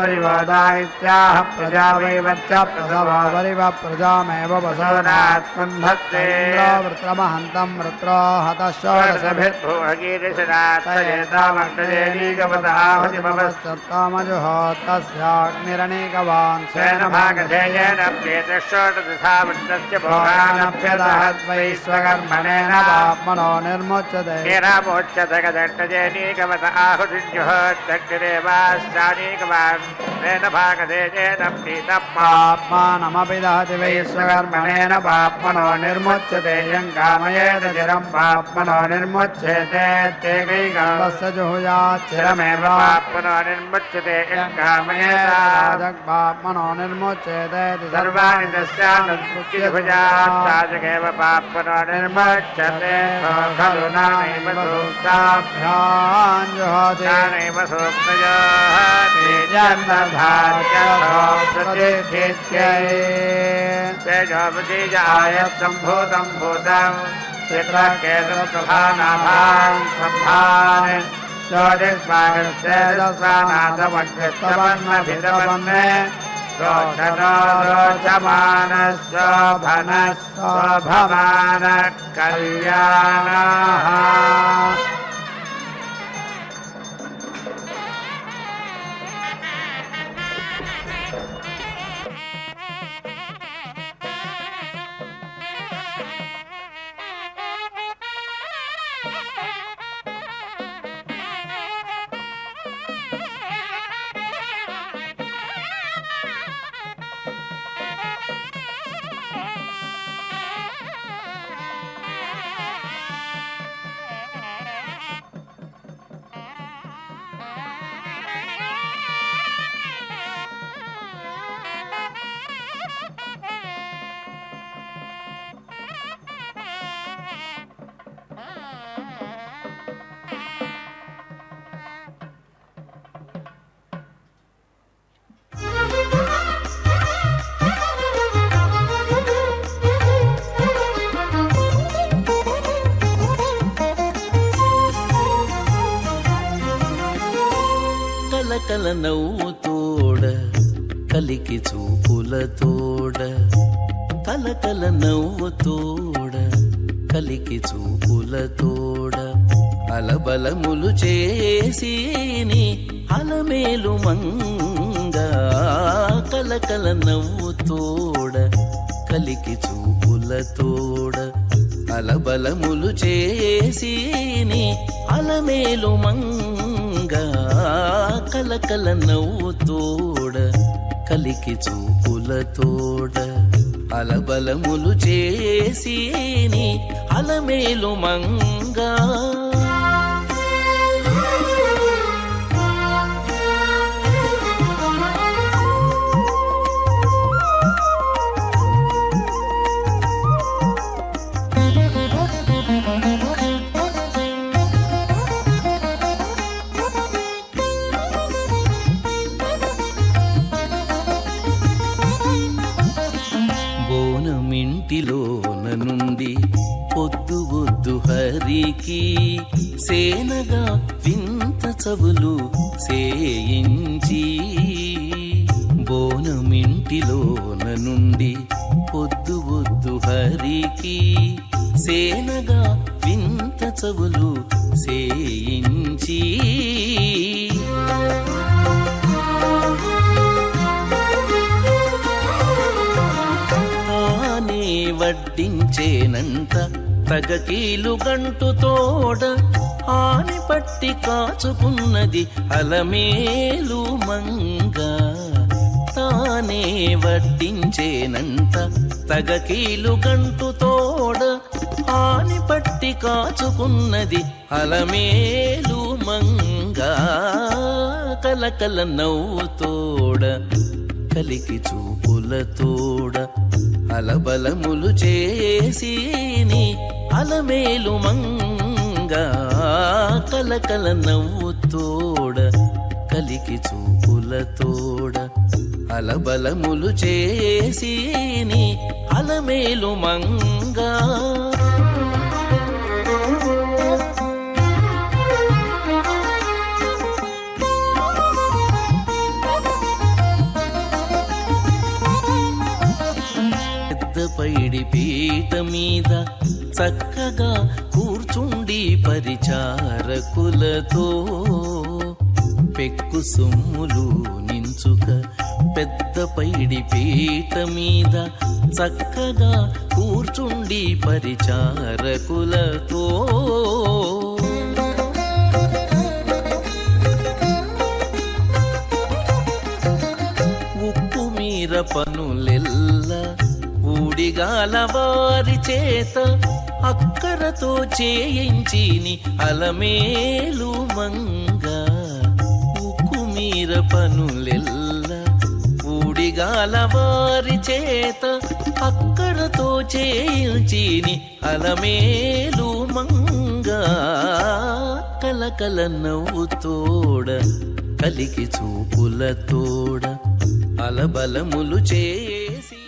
वरिवोदायित्याह प्रजा वै वच्च प्रसवावरिव प्रजामेव वसवनात्मन्धत्तेन्द्रवृत्रमहन्तं वृत्रो हतः षोडशभिर्भुवगीर्षदातयेतामग्रजेनीकवतआहुतिमवस्तत्तामजुहोत्तस्याग्निरणीकवान् स्वेन भागधेयेन प्रेतषोडशधावृत्तस्य भोगानभ्यदहद्वैश्वकर्मणेन पाप्मनो निर्मुच्यते निरामोच्यते गदट्टजेनीकवत आहुतिर्जुहोत्तग्निरेवाश्चानीकवान् तेन भागधेयेन प्रीतपाप्मानमपि दहति वैश्वकर्मणेन पाप्मनो निर्मुच्यते यं कामयेत चिरं पाप्मनो निर्मुच्यते तेकैकल्पस्य जुहुयात् चिरमेव पाप्मनो निर्मुच्यते यं कामयेत पाप्मनो निर्मुच्यते सर्वाणि तस्यानुज्मुच्यभुजात् साधकेव पाप्मनो निर्मुच्यते खलु नानैव सूक्ताभ्यां ज्ञानैव सूक्तयोः प्रतिष्ठित्यै तेजोपतिजायत्सम्भूतं भूतं चित्रकेतुप्रभानाभां सम्भान् ज्योतिष्मानस्तेजस्वानाथमग्रस्तवन्नभितवन्ने रोचनो रोचमानः शोभनः कल्याणः కలకల నవ్వుతోడ కలికి చూపులతోడ కలకల నవ్వుతోడ కలికి చూపులతోడ అలబలములు చేసిని అలమేలు మంగ కలకల నవ్వుతోడ కలికి చూపులతోడ అలబలములు చేసిని అలమేలు మంగ కలకల నవ్వుతోడ కలికి చూపులతోడ అలబలములు చేసిని అలమేలు మంగ బోనమింటిలోన నుండి పొద్దు వద్దు హరికి సేనగా వింత చవులు సేయించి బోనమింటిలోన నుండి పొద్దు వద్దు హరికి సేనగా వింత చవులు సేయించి వడ్డించేనంత తగకీలు గంటు తోడ ఆని పట్టి కాచుకున్నది అలమేలు మంగ తానే వడ్డించేనంత తగకీలు గంటు తోడ ఆని పట్టి కాచుకున్నది అలమేలు మంగ కలకల నవ్వుతోడ కలికి చూపులతోడ అలబలములు చేసిని అలమేలు మంగ కలకల నవ్వుతోడ కలికి చూపులతోడ అలబలములు చేసిని అలమేలు మంగ పైడి పీట మీద చక్కగా కూర్చుండి పరిచారకులతో పెక్కు సొమ్ములు నించుక పెద్ద పైడి పీట మీద చక్కగా కూర్చుండి పరిచారకులతో ఉప్పు మీర పనులెల్ల ఊడిగాల వారి చేత అక్కరతో చేయించిని అలమేలు మంగ ఉక్కు మీర పనులెల్ల ఊడిగాల వారి చేత అక్కరతో చేయించిని అలమేలు మంగ కలకల నవ్వుతోడ కలికి చూపులతోడ అలబలములు చేసి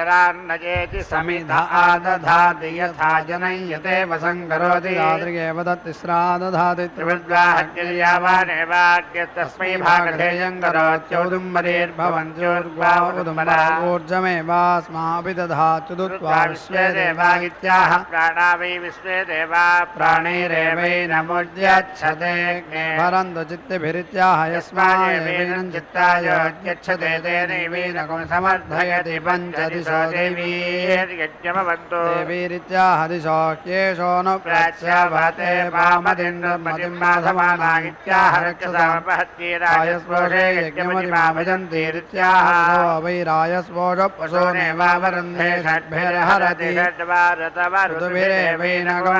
परान्नजेति समिध आदधाति यथा जनयते वसङ्करोति यादृगेव तत्तिस्रा दधाति त्रिविद्वाहत्यर्यावानेवाग्यस्तस्मै भागधेयं करोत्यौदुम्बरेर्भवन्त्योर्ग्वावुदुम्बरा ऊर्जमेवास्माभि दधात्युदुत्वा विश्वे देवागित्याह प्राणा वै विश्वे देवा प्राणैरेवैनमुद्यच्छते भरन्तु चित्तिभिरित्याह यस्मादेवैनं चित्ताय यच्छते तेनैवैनकं समर्थयति पञ्चदिशो देवीर्यज्ञमवन्तु देवीरित्याह दिशो ह्येषो न प्राच्यवते वामदिन्मतिं माधमानागित्याह रक्षसामपहत्यैरायस्पोषे यज्ञमतिमा भजन्तीरित्याह वै रायस्पोष पशूनेवावरुन्धे षड्भिर्हरति षड्वारतवरुद्भिरेवैनकं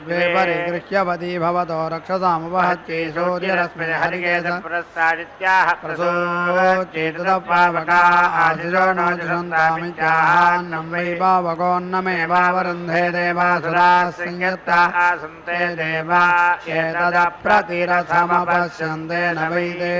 द्वे परिगृह्यवती भवतो रक्षसामुपहत्यै सूर्यरश्मिन् हरिकेश पुरस्तादित्याह प्रसोचेतुदपावका आशिषो नो जुषन्तामित्याहान्नं वै पावकोन्नमेवावरुन्धे देवासुराः संयत्ताः सन्ते देवा एतदप्रतिरथमपश्यन्ते न वै ते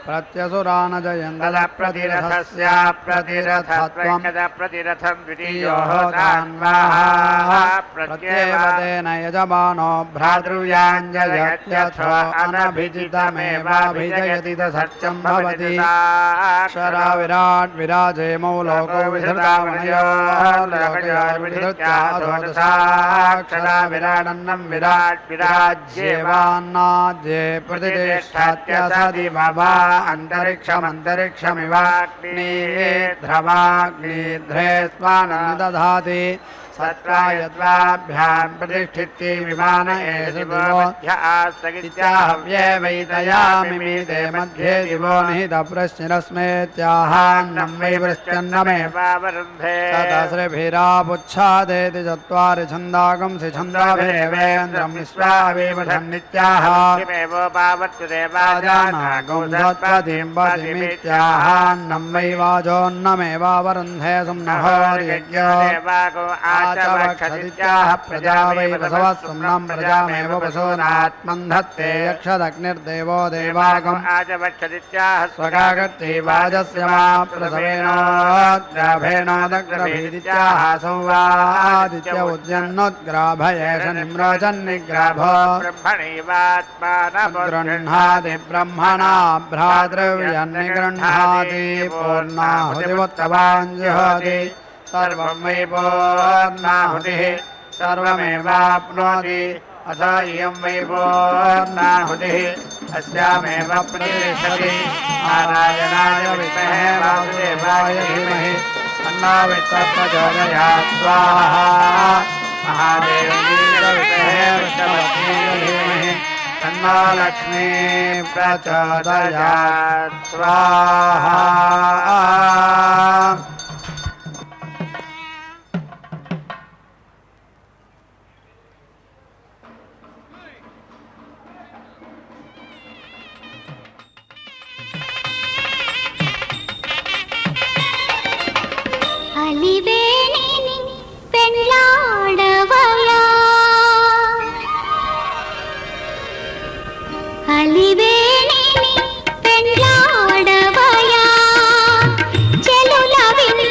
प्रत्यसुरान जयन्दल प्रतिरथस्य प्रतिरथत्वं प्रतिरथं द्वितीयो तान्वाः प्रत्येवतेन यजमानो भ्रातृव्याञ्जयत्यथ अनभिजितमेवाभिजयति सत्यं भवति क्षरा विराट् विराजेमौ लोको विधृतामणयोर्विधृत्याक्षरा विराडन्नं विराट् विराज्येवान्नाद्ये प्रतिष्ठात्य सदि भवा अंतरिक्षमन्तरिक्षमिवाग्निध्रवाग्निध्रे स्वानं दधाति सत्रा यद्वाभ्यां प्रतिष्ठित्यै विमान एष दिवोऽध्यास्तगित्याहव्ये वैतयामिमीते मध्ये दिवो निहितप्रश्निरस्मेत्याहान्नं वै वृश्चन्नमेवावरुन्धे शतस्रभिरापुच्छादेति चत्वारि छन्दागंसि छन्दाभिरेवेन्द्रं विश्वाविवधन्नित्याह किमेवोपावर्त्यदेवाजानागौसत्पतिं पतिमित्याहान्नं वै वाजोन्नमेवावरुन्धे सुम्नहोर्यज्ञो आचवक्षदित्याह प्रजा वै वसवः सुम्नं प्रजामेव पशूनात्मन्धत्ते यक्षदग्निर्देवो देवागम् आचवक्षदित्याह स्वगागत्यै वाजस्य मा प्रसवेनोद्ग्राभेणोदग्रभीदित्याह संवादित्य उद्यन्नोद्ग्राभयेष निम्रोचन्निग्राभो ब्रह्मणैवात्मानगृह्णाति ब्रह्मणा भ्रातृव्यन्निगृह्णाति पूर्णाहुतिमुत्तवाञ्जुहोति सर्वं वै पूर्णाहुतिः सर्वमेवाप्नोति अथ इयं वै पूर्णाहुतिः अस्यामेव प्रतिष्ठति नारायणाय विद्महे वासुदेवाय धीमहि तन्नो विष्णुः स्वाहा महादेव्यै विद्महे विष्णुपत्न्यै धीमहि तन्नो लक्ष्मी प्रचोदयात् स्वाहा అలివేణిని పెళ్ళాడవయా అలివేణిని పెళ్ళాడవయా చెలుల విన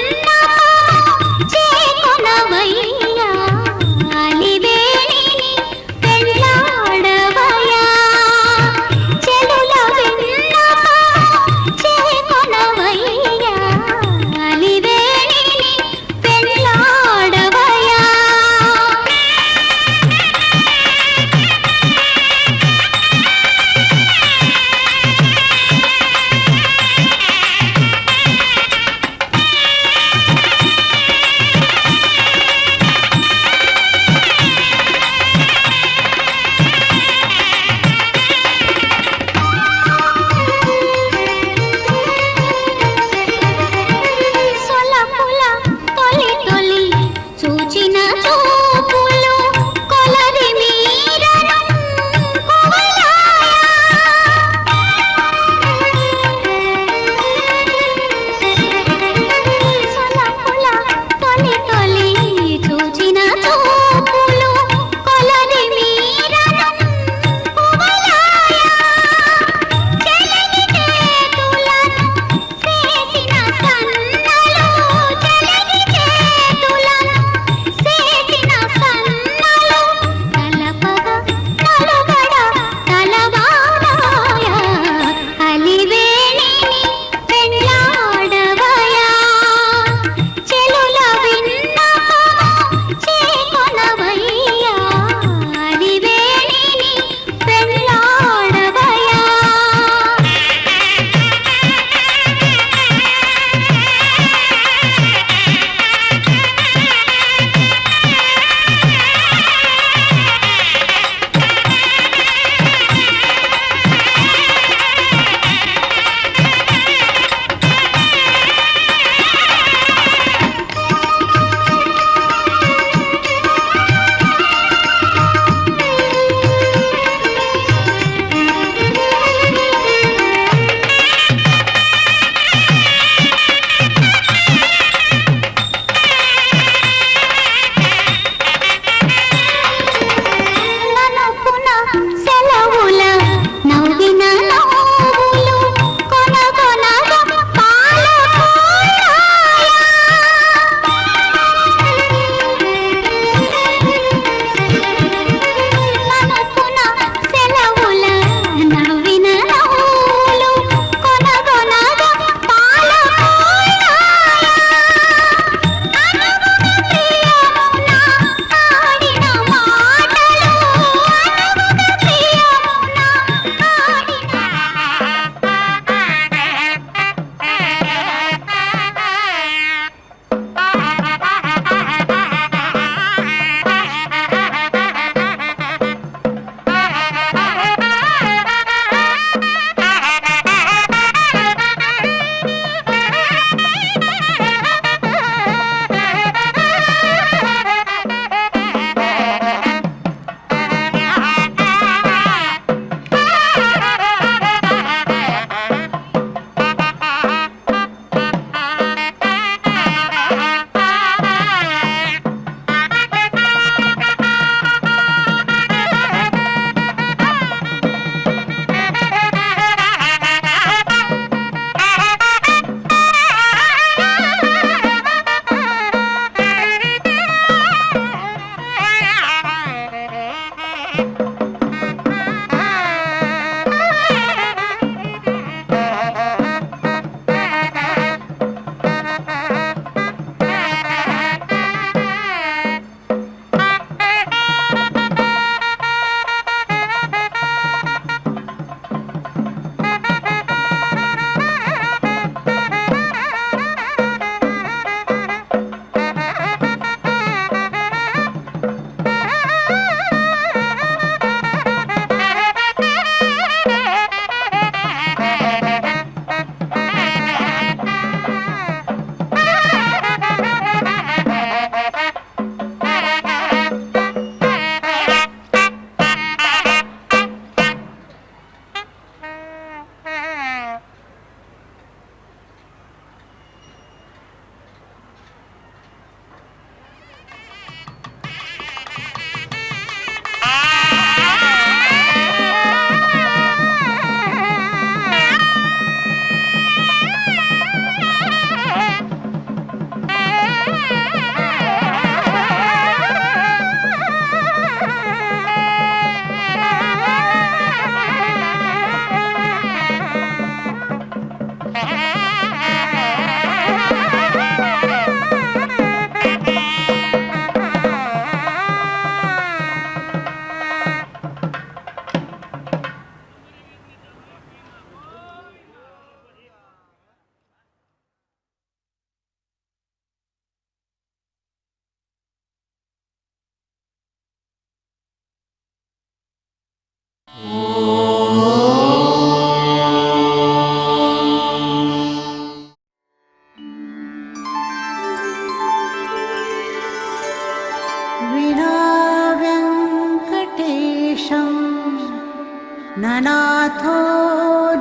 ननाथो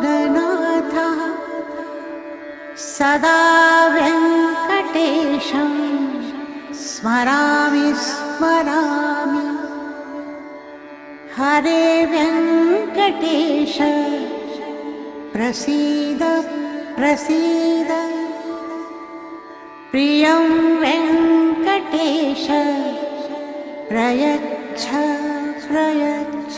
ननाथः सदा वेङ्कटेशं स्मरामि स्मरामि हरे वेङ्कटेश प्रसीद प्रसीद प्रियं वेङ्कटेश प्रयच्छ प्रयच्छ